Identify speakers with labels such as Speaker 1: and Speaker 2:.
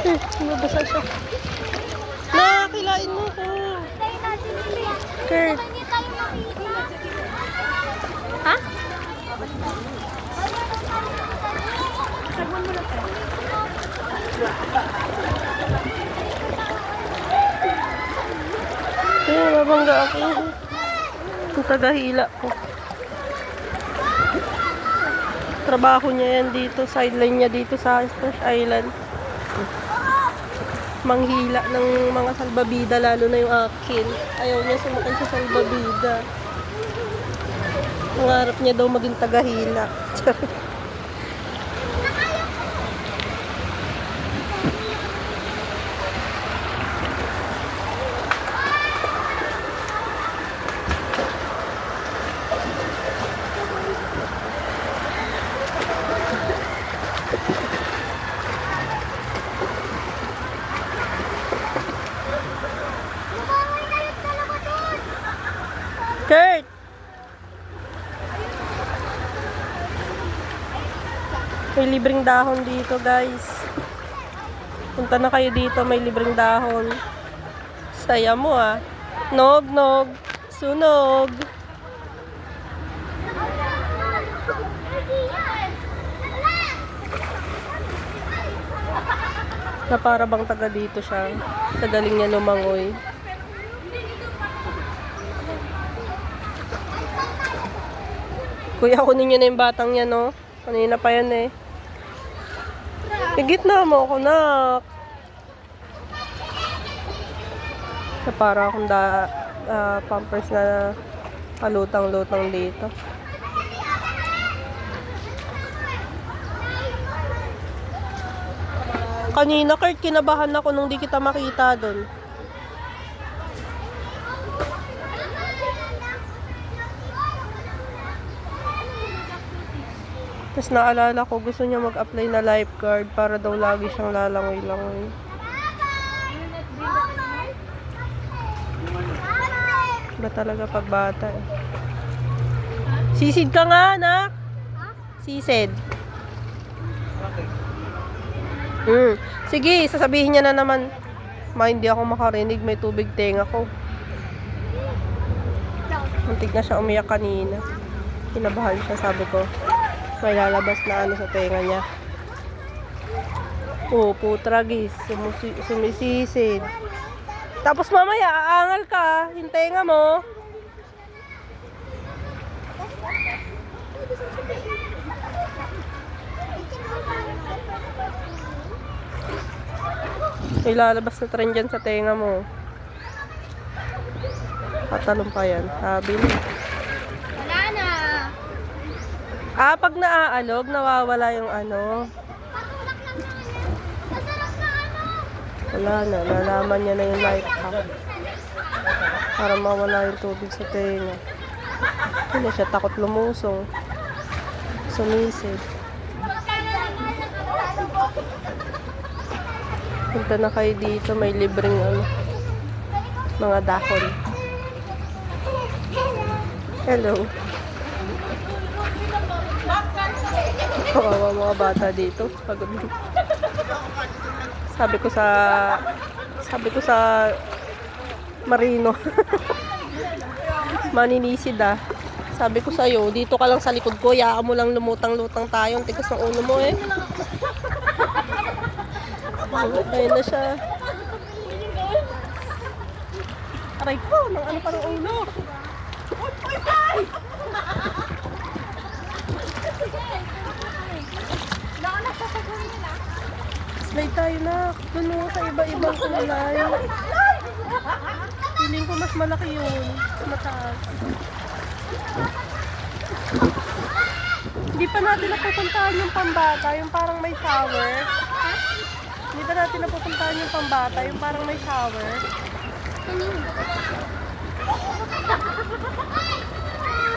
Speaker 1: Nabasa siya. Nakilain mo ko. Kurt. Ha? Sabon mo na tayo. Mabangga ako. Ang tagahila ko. Trabaho niya yan dito. Sideline niya dito sa Splash Island. Manghila ng mga salbabida, lalo na yung akin. Ayaw niya sumakay sa salbabida. Nangarap niya daw maging tagahila. Kurt! May libreng dahon dito, guys. Punta na kayo dito, may libreng dahon. Saya mo, ah. Nog, nog. Sunog. Na para bang taga dito siya. Sa galing niya lumangoy. Kuya, kunin niyo na yung batang yan, no? Kanina pa yan, eh. Higit na mo ako, nak. Sa para akong pampers na palutang-lutang dito. Kanina, Kurt, kinabahan ako nung di kita makita doon. Tapos naalala ko, gusto niya mag-apply na lifeguard para daw lagi siyang lalangoy-langoy. Ba talaga pagbata eh. Sisid ka nga, anak! Sisid. Sige, sasabihin niya na naman. Hindi ako makarinig, may tubig tenga ko. Muntik na siya umiyak kanina. Kinabahan siya, sabi ko. May lalabas na ano sa tenga niya. Oh, putragis. Sumisisid. Tapos mamaya, aangal ka. Yung tenga mo. May lalabas na trend dyan sa tenga mo. Patalong pa yan. Sabi niya. Pag naaalog, nawawala yung ano. Wala na, nalaman niya na yung life hack. Para mawala yung tubig sa tenga. Hindi siya takot lumusong. Sumisid. Punta na kayo dito, may libreng ano, mga dahon. Hello. Kawawa mga bata dito. Pagod. Sabi ko sa Marino. Maninisid ah. Sabi ko sa'yo, dito ka lang sa likod ko, yaan mo lang lumutang-lutang tayo. Ang tigas ng ulo mo eh. Ayun na siya. Aray ko, nang ano pa ng ulo. Slide tayo na. Doon mo sa iba-ibang kulay. Feeling ko mas malaki yun. Mas mataas. Hindi pa natin napupuntahan yung pambata. Yung parang may shower. Hindi pa natin napupuntahan yung pambata. Yung parang may shower.